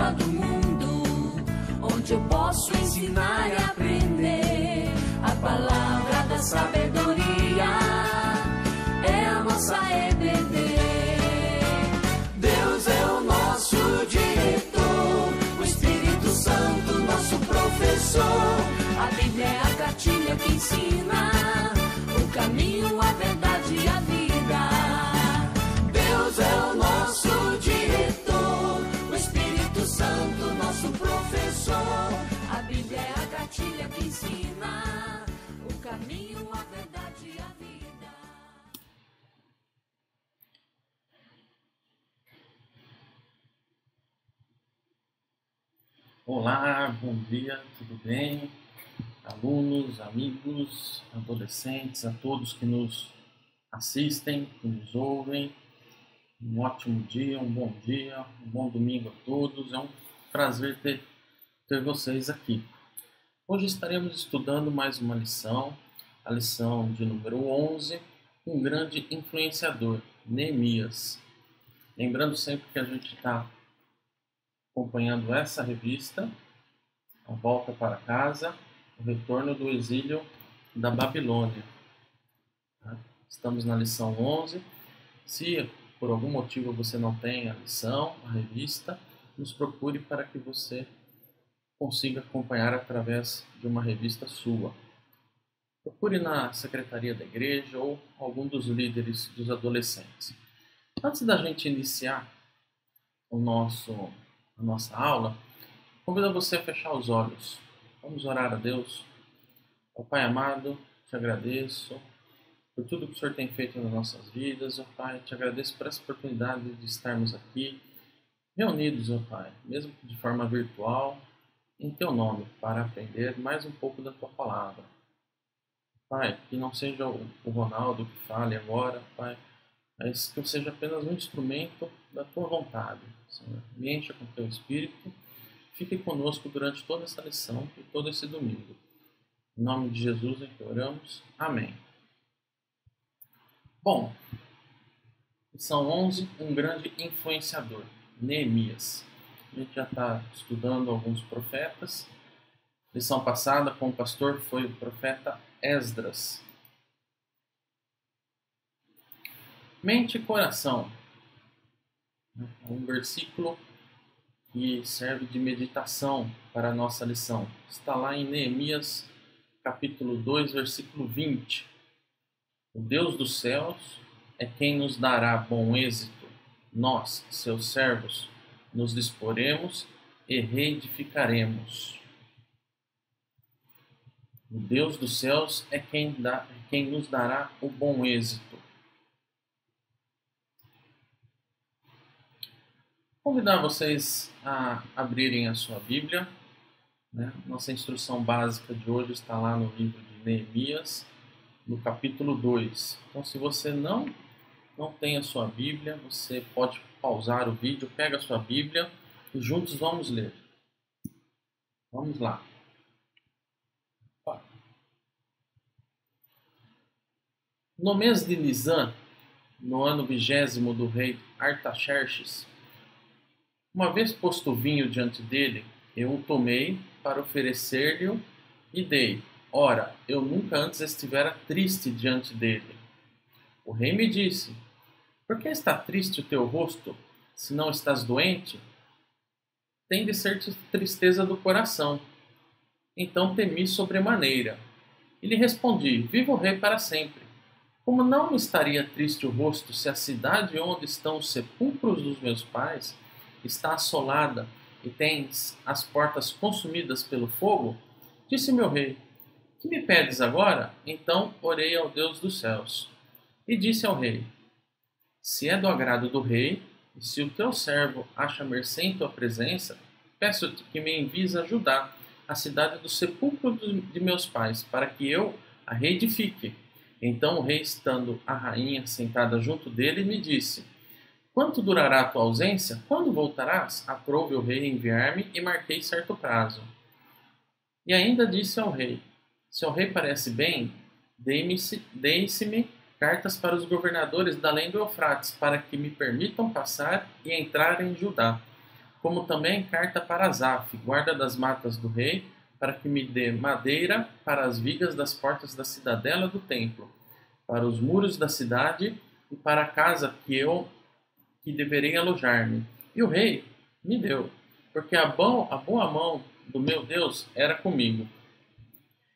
escola do mundo, onde eu posso ensinar e aprender. A palavra da sabedoria é a nossa EBD. Deus é o nosso diretor, o Espírito Santo nosso professor. A Bíblia é a cartilha que ensina o caminho, a verdade e a vida. Deus é o nosso diretor, o Espírito Santo nosso professor. A Bíblia é a cartilha que ensina o caminho, a verdade e a vida. Olá, bom dia, tudo bem? Alunos, amigos, adolescentes, a todos que nos assistem, que nos ouvem. Um ótimo dia, um bom domingo a todos. É um prazer ter vocês aqui. Hoje estaremos estudando mais uma lição, a lição de número 11, um grande influenciador, Neemias. Lembrando sempre que a gente está acompanhando essa revista, A Volta para Casa, o retorno do exílio da Babilônia. Estamos na lição 11. Se por algum motivo você não tem a lição, a revista, nos procure para que você consiga acompanhar através de uma revista sua. Procure na secretaria da igreja ou algum dos líderes dos adolescentes. Antes da gente iniciar a nossa aula, convido você a fechar os olhos. Vamos orar a Deus. Ó Pai amado, te agradeço por tudo que o Senhor tem feito nas nossas vidas. Ó Pai, te agradeço por essa oportunidade de estarmos aqui, reunidos, ó Pai, mesmo de forma virtual, em Teu nome, para aprender mais um pouco da Tua Palavra. Pai, que não seja o Ronaldo que fale agora, Pai, mas que eu seja apenas um instrumento da Tua vontade. Senhor, me encha com Teu Espírito. Fique conosco durante toda essa lição e todo esse domingo. Em nome de Jesus é que oramos. Amém. Bom, lição 11, um grande influenciador, Neemias. A gente já está estudando alguns profetas. Lição passada com o pastor foi o profeta Esdras. Mente e coração. Um versículo que serve de meditação para a nossa lição. Está lá em Neemias, capítulo 2, versículo 20. O Deus dos céus é quem nos dará bom êxito. Nós, seus servos, nos disporemos e reedificaremos. O Deus dos céus é quem nos dará o bom êxito. Convidar vocês a abrirem a sua Bíblia. Nossa instrução básica de hoje está lá no livro de Neemias, no capítulo 2. Então, se você não tem a sua Bíblia, você pode pausar o vídeo, pega a sua Bíblia e juntos vamos ler. Vamos lá. No mês de Nisan, no ano 20º do rei Artaxerxes, uma vez posto o vinho diante dele, eu o tomei para oferecer-lhe e dei. Ora, eu nunca antes estivera triste diante dele. O rei me disse: por que está triste o teu rosto, se não estás doente? Tem de ser tristeza do coração. Então temi sobremaneira. E lhe respondi: viva o rei para sempre. Como não me estaria triste o rosto se a cidade onde estão os sepulcros dos meus pais está assolada e tens as portas consumidas pelo fogo? Disse meu rei: que me pedes agora? Então orei ao Deus dos céus. E disse ao rei: se é do agrado do rei, e se o teu servo acha mercê em tua presença, peço-te que me envies a Judá, a cidade do sepulcro de meus pais, para que eu a reedifique. Então o rei, estando a rainha sentada junto dele, me disse: quanto durará a tua ausência? Quando voltarás? Aprove o rei enviar-me e marquei certo prazo. E ainda disse ao rei: se ao rei parece bem, deem-se-me cartas para os governadores da além do Eufrates, para que me permitam passar e entrar em Judá. como também carta para Asaf, guarda das matas do rei, para que me dê madeira para as vigas das portas da cidadela do templo, para os muros da cidade e para a casa que deverei alojar-me. E o rei me deu, porque a boa mão do meu Deus era comigo.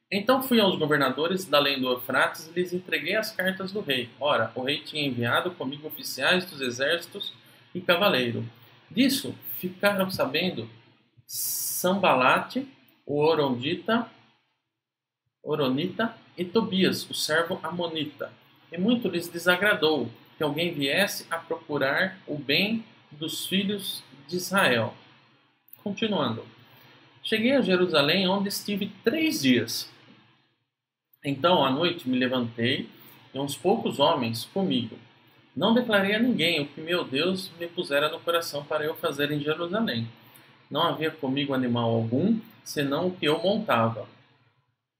Então fui aos governadores da além do Eufrates e lhes entreguei as cartas do rei. Ora, o rei tinha enviado comigo oficiais dos exércitos e cavaleiro. Disso ficaram sabendo Sambalate, o Oronita e Tobias, o servo Amonita. E muito lhes desagradou que alguém viesse a procurar o bem dos filhos de Israel. Continuando. Cheguei a Jerusalém, onde estive 3 dias. Então, à noite, me levantei e uns poucos homens comigo. Não declarei a ninguém o que meu Deus me pusera no coração para eu fazer em Jerusalém. Não havia comigo animal algum, senão o que eu montava.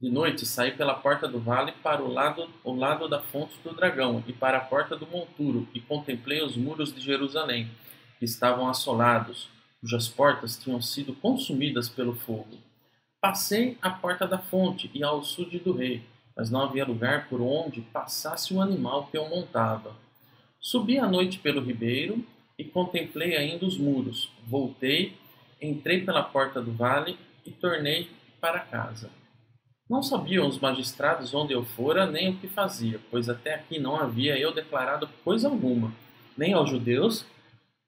De noite, saí pela porta do vale para o lado da fonte do dragão e para a porta do monturo, e contemplei os muros de Jerusalém, que estavam assolados, cujas portas tinham sido consumidas pelo fogo. Passei à porta da fonte e ao açude do rei, mas não havia lugar por onde passasse o animal que eu montava. Subi à noite pelo ribeiro e contemplei ainda os muros. Voltei, entrei pela porta do vale e tornei para casa. Não sabiam os magistrados onde eu fora nem o que fazia, pois até aqui não havia eu declarado coisa alguma, nem aos judeus,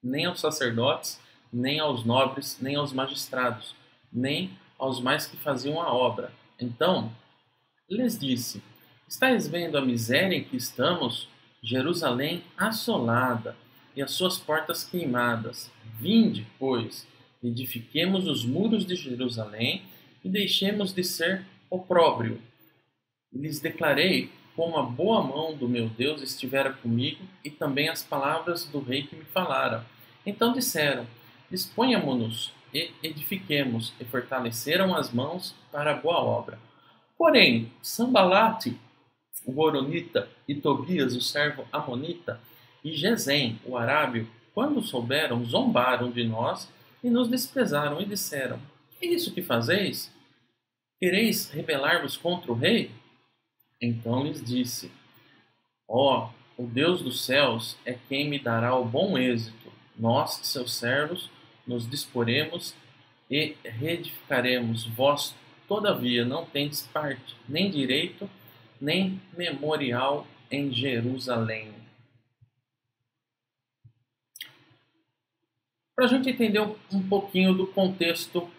nem aos sacerdotes, nem aos nobres, nem aos magistrados, nem aos mais que faziam a obra. Então lhes disse: estáis vendo a miséria em que estamos? Jerusalém assolada e as suas portas queimadas. Vinde, pois, edifiquemos os muros de Jerusalém e deixemos de ser opróbrio. E lhes declarei como a boa mão do meu Deus estivera comigo e também as palavras do rei que me falara. Então disseram: disponhamo-nos e edifiquemos, e fortaleceram as mãos para a boa obra. Porém, Sambalate, o Oronita, e Tobias, o servo Amonita, e Gesem, o arábio, quando souberam, zombaram de nós e nos desprezaram e disseram: que é isso que fazeis? Quereis rebelar-vos contra o rei? Então lhes disse: ó, o Deus dos céus é quem me dará o bom êxito. Nós, seus servos, nos disporemos e reedificaremos. Vós, todavia, não tendes parte, nem direito, nem memorial em Jerusalém. Para a gente entender um pouquinho do contexto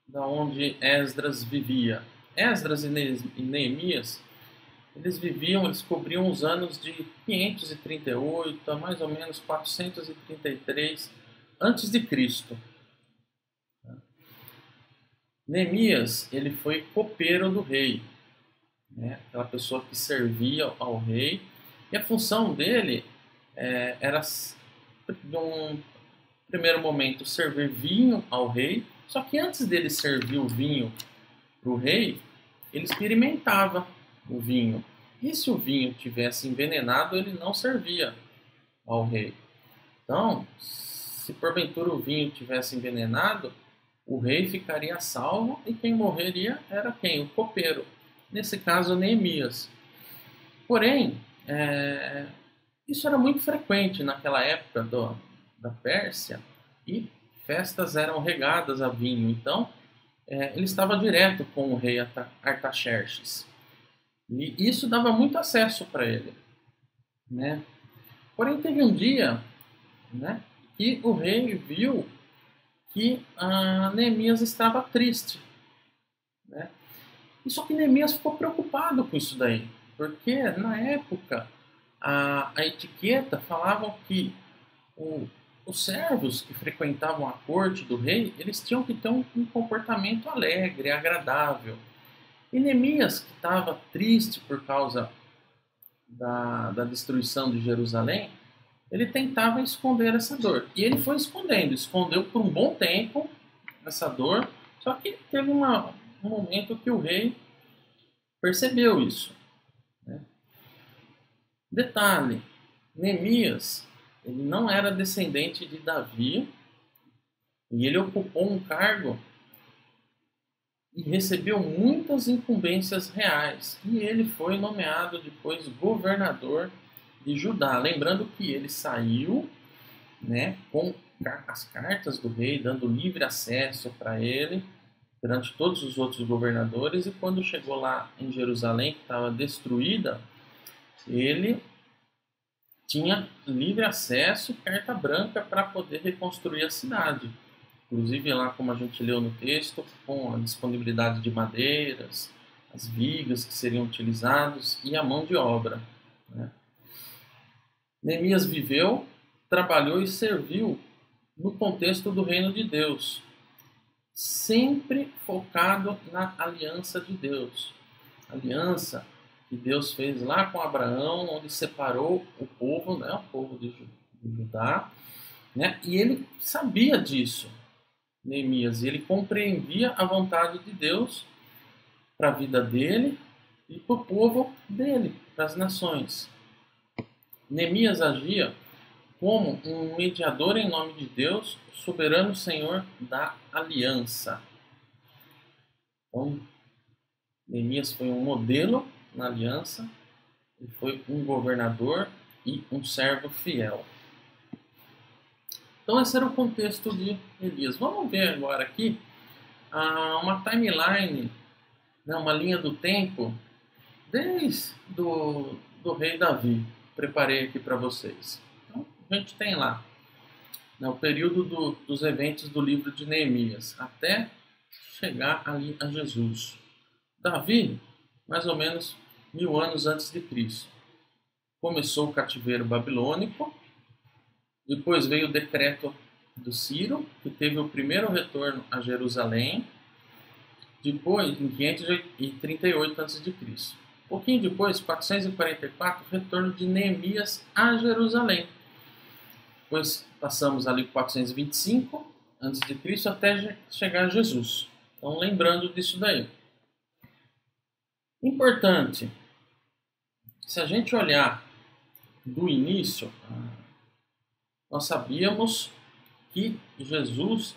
da onde Esdras vivia. Esdras e Neemias, eles cobriam os anos de 538 a mais ou menos 433 antes de Cristo. Neemias, ele foi copeiro do rei, né? Aquela pessoa que servia ao rei, e a função dele era, de um primeiro momento, servir vinho ao rei. Só que antes dele servir o vinho para o rei, ele experimentava o vinho. E se o vinho tivesse envenenado, ele não servia ao rei. Então, se porventura o vinho tivesse envenenado, o rei ficaria salvo e quem morreria era quem? O copeiro. Nesse caso, Neemias. Porém, isso era muito frequente naquela época da Pérsia e festas eram regadas a vinho. Então, ele estava direto com o rei Artaxerxes. E isso dava muito acesso para ele, né? Porém, teve um dia, né, que o rei viu que Neemias estava triste, né? E só que Neemias ficou preocupado com isso daí, porque na época a etiqueta falava que os servos que frequentavam a corte do rei, eles tinham que ter um comportamento alegre, agradável. E Neemias, que estava triste por causa da destruição de Jerusalém, ele tentava esconder essa dor. E ele foi escondeu por um bom tempo essa dor, só que teve um momento que o rei percebeu isso, né? Detalhe, Neemias, ele não era descendente de Davi, E ele ocupou um cargo e recebeu muitas incumbências reais. E ele foi nomeado depois governador de Judá. Lembrando que ele saiu, né, com as cartas do rei, dando livre acesso para ele, perante todos os outros governadores. E quando chegou lá em Jerusalém, que estava destruída, ele tinha livre acesso, carta branca, para poder reconstruir a cidade. Inclusive lá, como a gente leu no texto, com a disponibilidade de madeiras, as vigas que seriam utilizadas e a mão de obra, né? Neemias viveu, trabalhou e serviu no contexto do reino de Deus, sempre focado na aliança de Deus. Aliança que Deus fez lá com Abraão, onde separou o povo, né, o povo de Judá, né, e ele sabia disso, Neemias, e ele compreendia a vontade de Deus para a vida dele e para o povo dele, para as nações. Neemias agia como um mediador em nome de Deus, soberano Senhor da aliança. Então, Neemias foi um modelo na aliança, ele foi um governador e um servo fiel. Então esse era o contexto de Elias. Vamos ver agora aqui uma timeline, né, uma linha do tempo, desde do rei Davi. Preparei aqui para vocês. Então, a gente tem lá, né, o período dos eventos do livro de Neemias, até chegar ali a Jesus. Davi, mais ou menos 1000 anos antes de Cristo. Começou o cativeiro babilônico, depois veio o decreto do Ciro, que teve o primeiro retorno a Jerusalém, depois, em 538 a.C. Um pouquinho depois, 444, retorno de Neemias a Jerusalém. Depois passamos ali 425 a.C. até chegar a Jesus. Então, lembrando disso daí. Importante, se a gente olhar do início, nós sabíamos que Jesus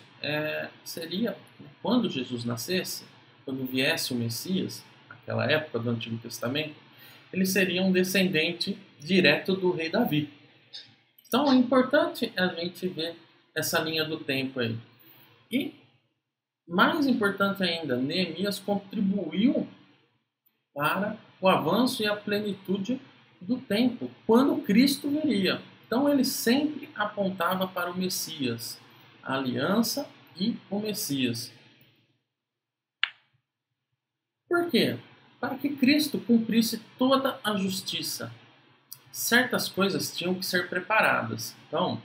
seria, quando Jesus nascesse, quando viesse o Messias, naquela época do Antigo Testamento, ele seria um descendente direto do rei Davi. Então é importante a gente ver essa linha do tempo aí. E, mais importante ainda, Neemias contribuiu para o avanço e a plenitude do tempo, quando Cristo viria. Então ele sempre apontava para o Messias, a aliança e o Messias. Por quê? Para que Cristo cumprisse toda a justiça. Certas coisas tinham que ser preparadas. Então,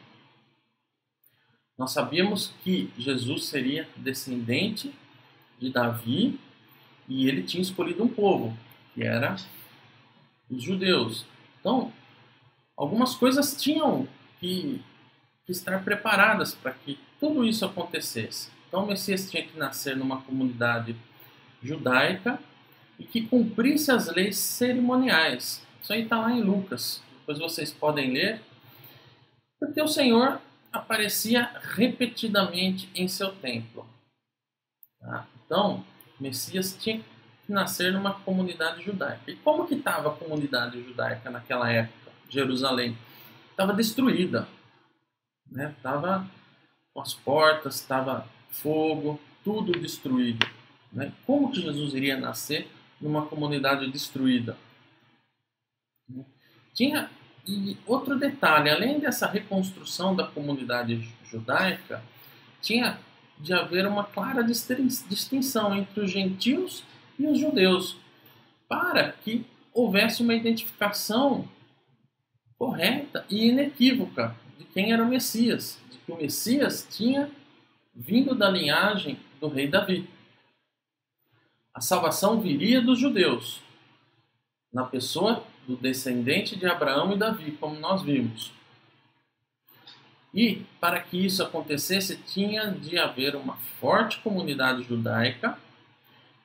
nós sabíamos que Jesus seria descendente de Davi e ele tinha escolhido um povo, que era os judeus. Então, algumas coisas tinham que estar preparadas para que tudo isso acontecesse. Então, o Messias tinha que nascer numa comunidade judaica e que cumprisse as leis cerimoniais. Isso aí está lá em Lucas. Depois vocês podem ler. Porque o Senhor aparecia repetidamente em seu templo. Tá? Então, o Messias tinha que nascer numa comunidade judaica. E como que estava a comunidade judaica naquela época? Jerusalém estava destruída, né? Estava com as portas, estava fogo, tudo destruído, né? Como que Jesus iria nascer numa comunidade destruída? Tinha e outro detalhe, além dessa reconstrução da comunidade judaica, tinha de haver uma clara distinção entre os gentios e os judeus, para que houvesse uma identificação correta e inequívoca de quem era o Messias, de que o Messias tinha vindo da linhagem do rei Davi. A salvação viria dos judeus, na pessoa do descendente de Abraão e Davi, como nós vimos. E, para que isso acontecesse, tinha de haver uma forte comunidade judaica,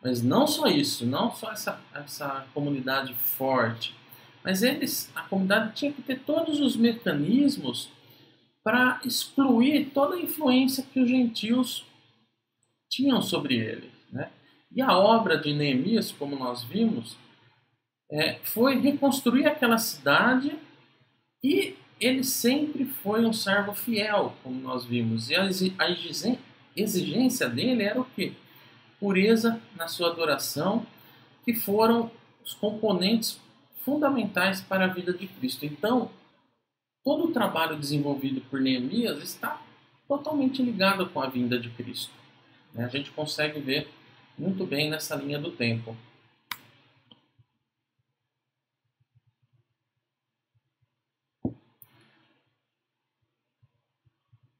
mas não só isso, não só essa comunidade forte, mas a comunidade tinha que ter todos os mecanismos para excluir toda a influência que os gentios tinham sobre ele, né? E a obra de Neemias, como nós vimos, foi reconstruir aquela cidade, e ele sempre foi um servo fiel, como nós vimos. E a exigência dele era o quê? Pureza na sua adoração, que foram os componentes fundamentais para a vida de Cristo. Então, todo o trabalho desenvolvido por Neemias está totalmente ligado com a vinda de Cristo. A gente consegue ver muito bem nessa linha do tempo.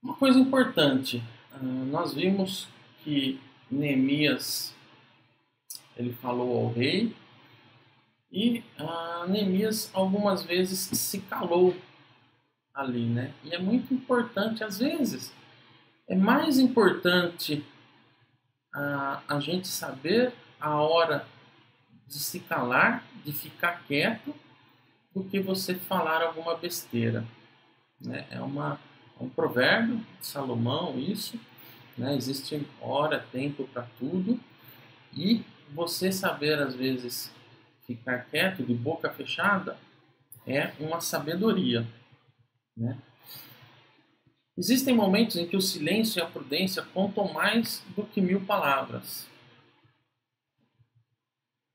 Uma coisa importante, nós vimos que Neemias ele falou ao rei, e Neemias algumas vezes se calou ali, né? E é muito importante, às vezes, é mais importante a gente saber a hora de se calar, de ficar quieto, do que você falar alguma besteira, né? É um provérbio de Salomão isso, né? Existe hora, tempo para tudo, e você saber às vezes ficar quieto, de boca fechada, é uma sabedoria, né? Existem momentos em que o silêncio e a prudência contam mais do que 1000 palavras.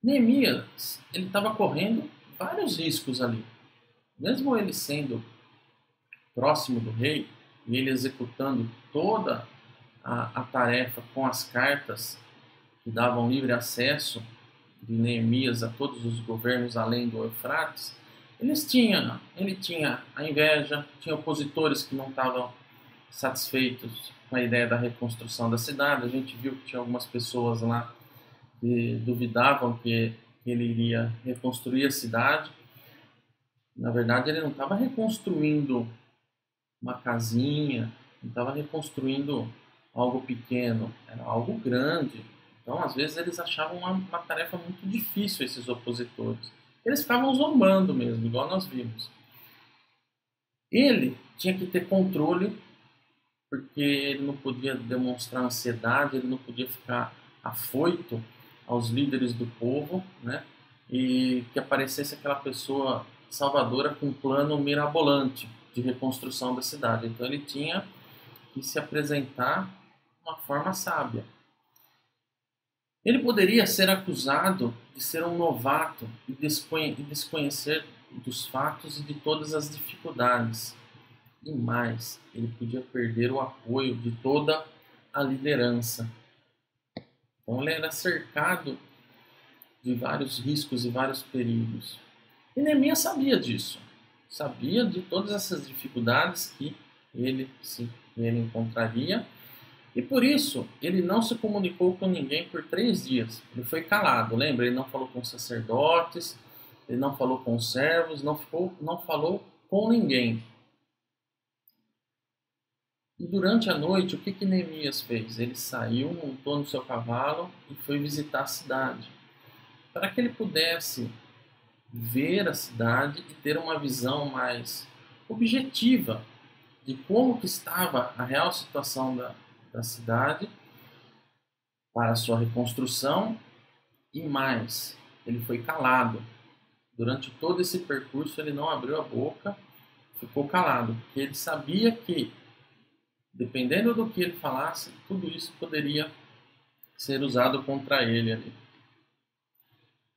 Neemias, ele estava correndo vários riscos ali. Mesmo ele sendo próximo do rei, e ele executando toda a tarefa com as cartas que davam livre acesso de Neemias a todos os governos além do Eufrates, ele tinha a inveja, tinha opositores que não estavam satisfeitos com a ideia da reconstrução da cidade. A gente viu que tinha algumas pessoas lá que duvidavam que ele iria reconstruir a cidade. Na verdade, ele não estava reconstruindo uma casinha, não estava reconstruindo algo pequeno, era algo grande. Então, às vezes, eles achavam uma tarefa muito difícil, esses opositores. Eles ficavam zombando mesmo, igual nós vimos. Ele tinha que ter controle, porque ele não podia demonstrar ansiedade, ele não podia ficar afoito aos líderes do povo, né? E que aparecesse aquela pessoa salvadora com um plano mirabolante de reconstrução da cidade. Então ele tinha que se apresentar de uma forma sábia. Ele poderia ser acusado de ser um novato e desconhecer dos fatos e de todas as dificuldades. E mais, ele podia perder o apoio de toda a liderança. Então ele era cercado de vários riscos e vários perigos. E Neemias sabia disso. Sabia de todas essas dificuldades que ele encontraria. E por isso, ele não se comunicou com ninguém por 3 dias. Ele foi calado, lembra? Ele não falou com os sacerdotes, ele não falou com os servos, não falou com ninguém. E durante a noite, o que Neemias fez? Ele saiu, montou no seu cavalo e foi visitar a cidade, para que ele pudesse ver a cidade e ter uma visão mais objetiva de como que estava a real situação da cidade para a sua reconstrução. E mais, ele foi calado. Durante todo esse percurso ele não abriu a boca, ficou calado, porque ele sabia que, dependendo do que ele falasse, tudo isso poderia ser usado contra ele ali.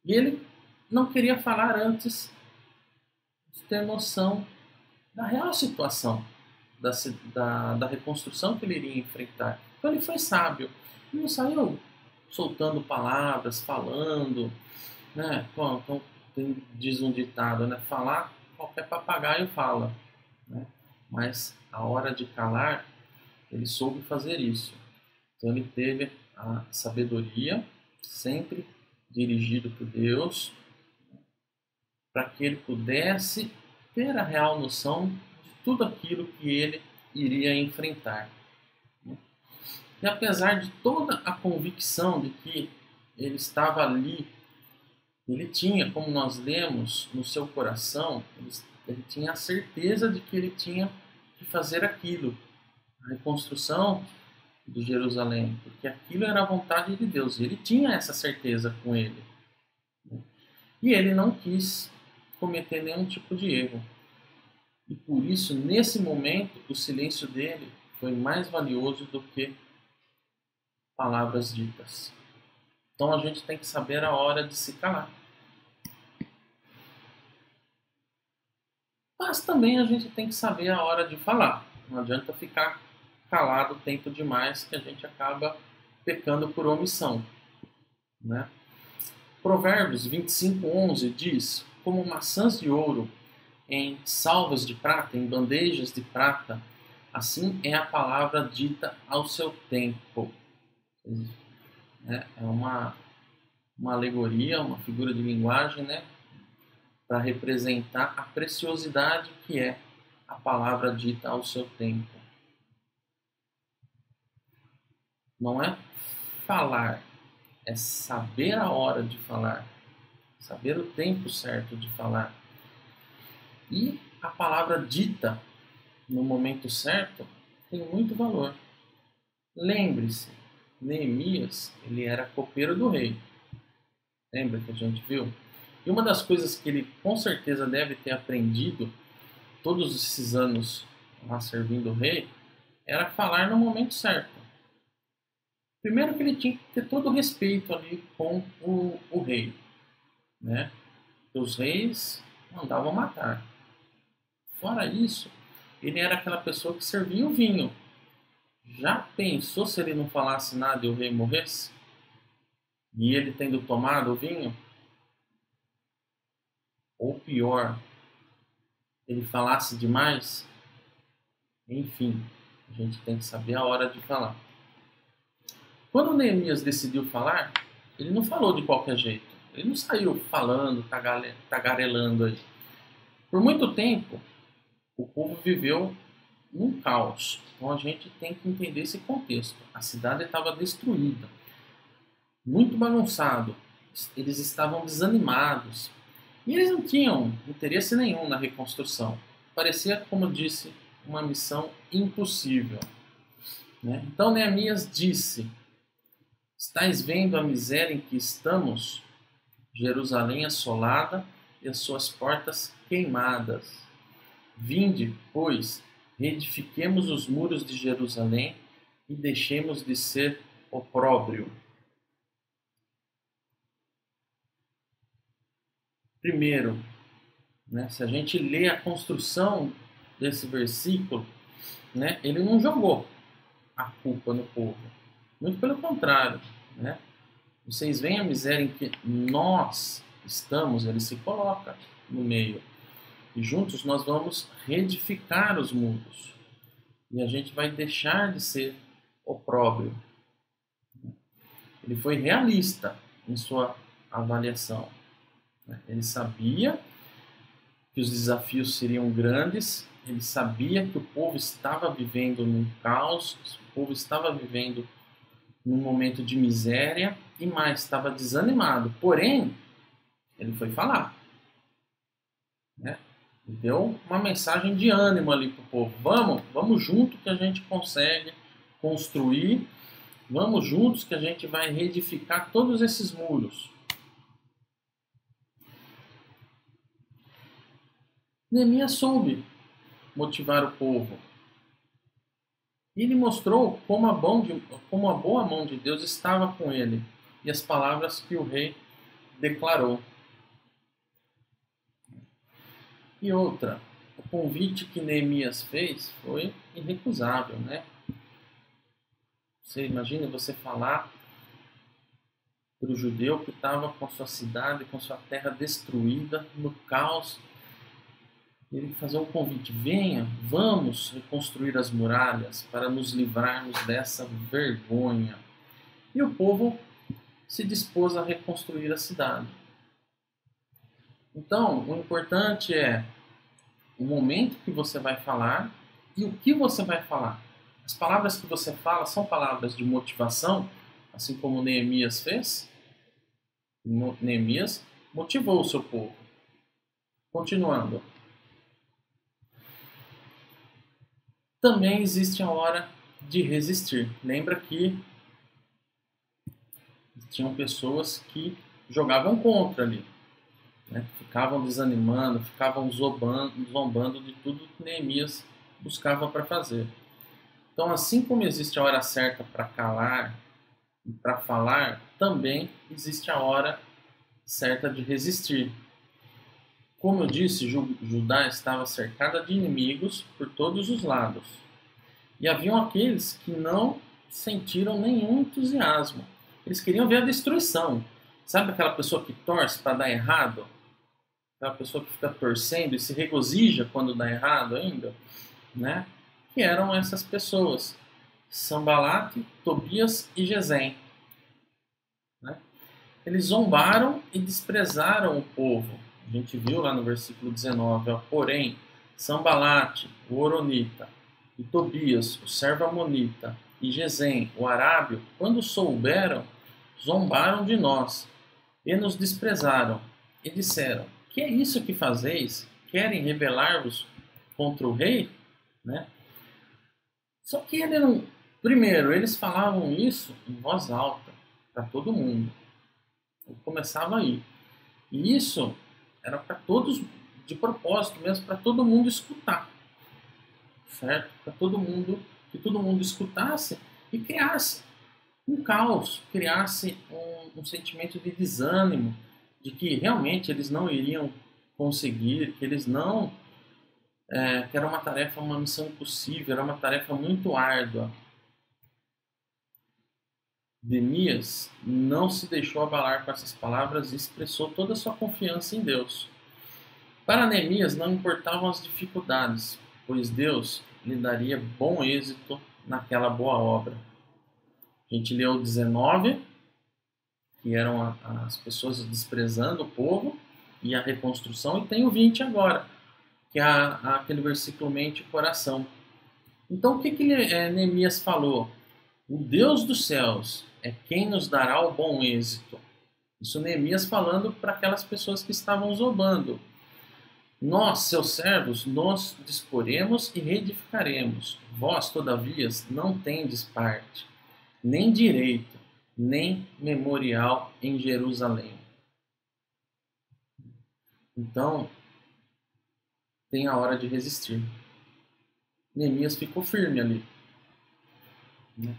E ele não queria falar antes de ter noção da real situação da reconstrução que ele iria enfrentar. Então ele foi sábio. Ele não saiu soltando palavras, falando, né? Então, diz um ditado, né? Falar, qualquer papagaio fala, né? Mas a hora de calar, ele soube fazer isso. Então ele teve a sabedoria, sempre dirigido por Deus, para que ele pudesse ter a real noção de tudo aquilo que ele iria enfrentar. E apesar de toda a convicção de que ele estava ali, ele tinha, como nós lemos, no seu coração, ele tinha a certeza de que ele tinha de fazer aquilo, a reconstrução de Jerusalém, porque aquilo era a vontade de Deus, e ele tinha essa certeza com ele. E ele não quis cometer nenhum tipo de erro. E por isso, nesse momento, o silêncio dele foi mais valioso do que palavras ditas. Então a gente tem que saber a hora de se calar. Mas também a gente tem que saber a hora de falar. Não adianta ficar calado tempo demais, que a gente acaba pecando por omissão, né? Provérbios 25:11 diz: como maçãs de ouro em salvas de prata, em bandejas de prata, assim é a palavra dita ao seu tempo. É uma alegoria, uma figura de linguagem, né, para representar a preciosidade que é a palavra dita ao seu tempo. Não é falar, é saber a hora de falar, saber o tempo certo de falar. E a palavra dita no momento certo tem muito valor. Lembre-se, Neemias, ele era copeiro do rei. Lembra que a gente viu? E uma das coisas que ele com certeza deve ter aprendido todos esses anos lá servindo o rei era falar no momento certo. Primeiro que ele tinha que ter todo o respeito ali com o rei, né? Os reis mandavam matar. Fora isso, ele era aquela pessoa que servia o vinho. Já pensou se ele não falasse nada e o rei morresse? E ele tendo tomado o vinho? Ou pior, ele falasse demais? Enfim, a gente tem que saber a hora de falar. Quando Neemias decidiu falar, ele não falou de qualquer jeito. Ele não saiu falando, tagarelando aí. Por muito tempo, o povo viveu num caos. Então a gente tem que entender esse contexto. A cidade estava destruída, muito bagunçado. Eles estavam desanimados. E eles não tinham interesse nenhum na reconstrução. Parecia, como eu disse, uma missão impossível, né? Então Neemias disse: estais vendo a miséria em que estamos? Jerusalém assolada e as suas portas queimadas. Vinde, pois, reedifiquemos os muros de Jerusalém e deixemos de ser opróbrio. Primeiro, né, se a gente lê a construção desse versículo, né, ele não jogou a culpa no povo. Muito pelo contrário, né? Vocês veem a miséria em que nós estamos, ele se coloca no meio. E juntos nós vamos reedificar os muros. E a gente vai deixar de ser opróbrio. Ele foi realista em sua avaliação. Ele sabia que os desafios seriam grandes, ele sabia que o povo estava vivendo num caos, o povo estava vivendo num momento de miséria e mais, estava desanimado. Porém, ele foi falar, né? Deu uma mensagem de ânimo ali para o povo. Vamos junto que a gente consegue construir, vamos juntos que a gente vai reedificar todos esses muros. Neemias soube motivar o povo. E ele mostrou como a boa mão de Deus estava com ele e as palavras que o rei declarou. E outra, o convite que Neemias fez foi irrecusável, né? Você imagina você falar para o judeu que estava com sua cidade, com sua terra destruída, no caos. Ele fazer um convite: venha, vamos reconstruir as muralhas para nos livrarmos dessa vergonha. E o povo se dispôs a reconstruir a cidade. Então, o importante é o momento que você vai falar e o que você vai falar. As palavras que você fala são palavras de motivação, assim como Neemias fez. Neemias motivou o seu povo. Continuando. também existe a hora de resistir. Lembra que tinham pessoas que jogavam contra ali, né? Ficavam desanimando, ficavam zombando de tudo que Neemias buscava para fazer. Então, assim como existe a hora certa para calar e para falar, também existe a hora certa de resistir. Como eu disse, Judá estava cercada de inimigos por todos os lados. E haviam aqueles que não sentiram nenhum entusiasmo. Eles queriam ver a destruição. Sabe aquela pessoa que torce para dar errado? Aquela pessoa que fica torcendo e se regozija quando dá errado ainda? Né? Que eram essas pessoas. Sanbalate, Tobias e Gesem. Né? Eles zombaram e desprezaram o povo. A gente viu lá no versículo 19. Ó, porém, Sanbalate, o Horonita, e Tobias, o servo amonita, e Gesem, o arábio, quando souberam, zombaram de nós e nos desprezaram. E disseram, que é isso que fazeis? Querem rebelar-vos contra o rei? Né? Só que ele não... Primeiro, eles falavam isso em voz alta, para todo mundo. Começava aí. E isso era para todos, de propósito mesmo, para todo mundo escutar. Certo? Para todo mundo, que todo mundo escutasse e criasse um caos, criasse um sentimento de desânimo, de que realmente eles não iriam conseguir, que eles não... que era uma tarefa, uma missão impossível, era uma tarefa muito árdua. Neemias não se deixou abalar com essas palavras e expressou toda a sua confiança em Deus. Para Neemias não importavam as dificuldades, pois Deus lhe daria bom êxito naquela boa obra. A gente leu 19, que eram as pessoas desprezando o povo e a reconstrução, e tem o 20 agora, que é aquele versículo mente e coração. Então o que Neemias falou? O Deus dos céus é quem nos dará o bom êxito. Isso Neemias falando para aquelas pessoas que estavam zombando. Nós, seus servos, nos disporemos e reedificaremos. Vós, todavia, não tendes parte, nem direito, nem memorial em Jerusalém. Então, tem a hora de resistir. Neemias ficou firme ali.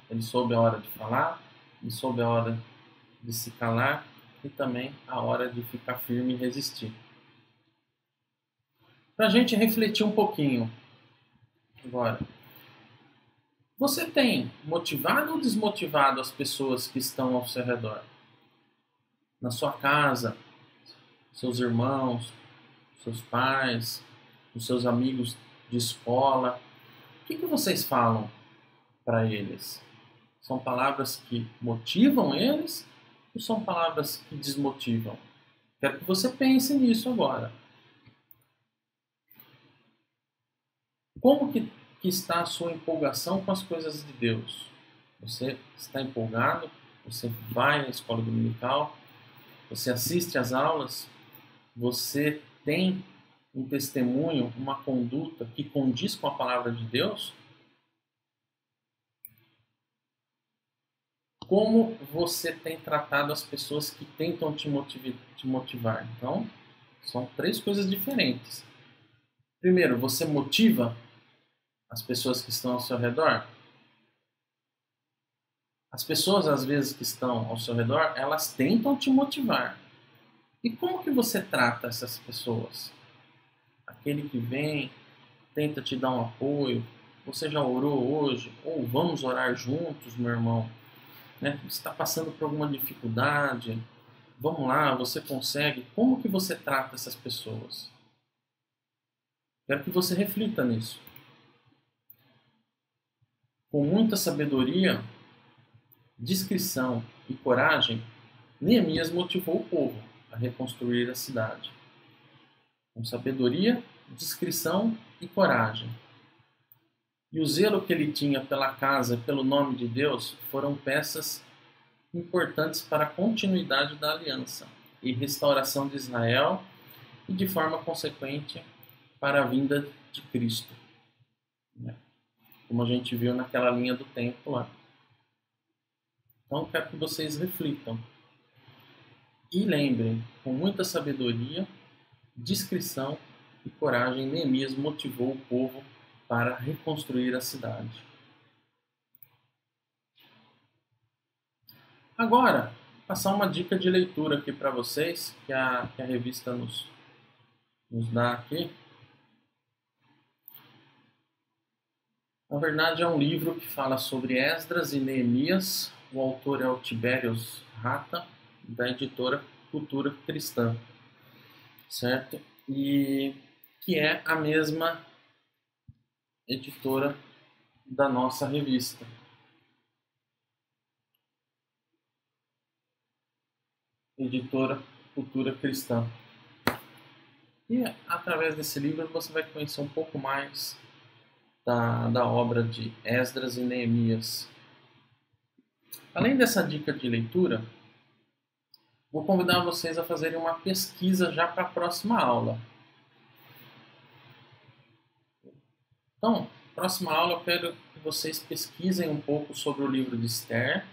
Ele soube a hora de falar, ele soube a hora de se calar e também a hora de ficar firme e resistir. Para a gente refletir um pouquinho agora. Você tem motivado ou desmotivado as pessoas que estão ao seu redor? Na sua casa, seus irmãos, seus pais, os seus amigos de escola. O que vocês falam para eles? São palavras que motivam eles ou são palavras que desmotivam? Quero que você pense nisso agora. Como que está a sua empolgação com as coisas de Deus? Você está empolgado? Você vai à escola dominical? Você assiste às aulas? Você tem um testemunho, uma conduta que condiz com a palavra de Deus? Como você tem tratado as pessoas que tentam te motivar? Então, são 3 coisas diferentes. Primeiro, você motiva as pessoas que estão ao seu redor? As pessoas, às vezes, que estão ao seu redor, elas tentam te motivar. E como que você trata essas pessoas? Aquele que vem, tenta te dar um apoio. Você já orou hoje? Ou vamos orar juntos, meu irmão? Né? Você está passando por alguma dificuldade? Vamos lá, você consegue. Como que você trata essas pessoas? Quero que você reflita nisso. Com muita sabedoria, discrição e coragem, Neemias motivou o povo a reconstruir a cidade. Com sabedoria, discrição e coragem. E o zelo que ele tinha pela casa e pelo nome de Deus foram peças importantes para a continuidade da aliança e restauração de Israel e, de forma consequente, para a vinda de Cristo. como a gente viu naquela linha do tempo lá. Então, quero que vocês reflitam. E lembrem, com muita sabedoria, discrição e coragem, Neemias motivou o povo para reconstruir a cidade. Agora, passar uma dica de leitura aqui para vocês, que a revista nos dá aqui. Na verdade, é um livro que fala sobre Esdras e Neemias. O autor é o Tiberius Rata, da editora Cultura Cristã, certo? E que é a mesma editora da nossa revista. Editora Cultura Cristã. E através desse livro você vai conhecer um pouco mais da obra de Esdras e Neemias. Além dessa dica de leitura, vou convidar vocês a fazerem uma pesquisa já para a próxima aula. Então, próxima aula eu quero que vocês pesquisem um pouco sobre o livro de Esther,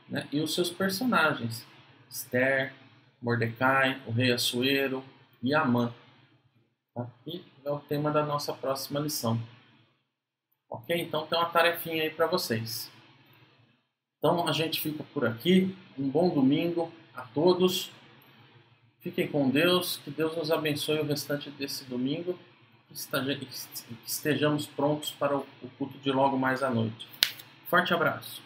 né, e os seus personagens. Esther, Mordecai, o rei Assuero e Amã. Tá? E é o tema da nossa próxima lição. Ok? Então tem uma tarefinha aí para vocês. Então a gente fica por aqui. Um bom domingo a todos. Fiquem com Deus. Que Deus nos abençoe o restante desse domingo. Que estejamos prontos para o culto de logo mais à noite. Forte abraço.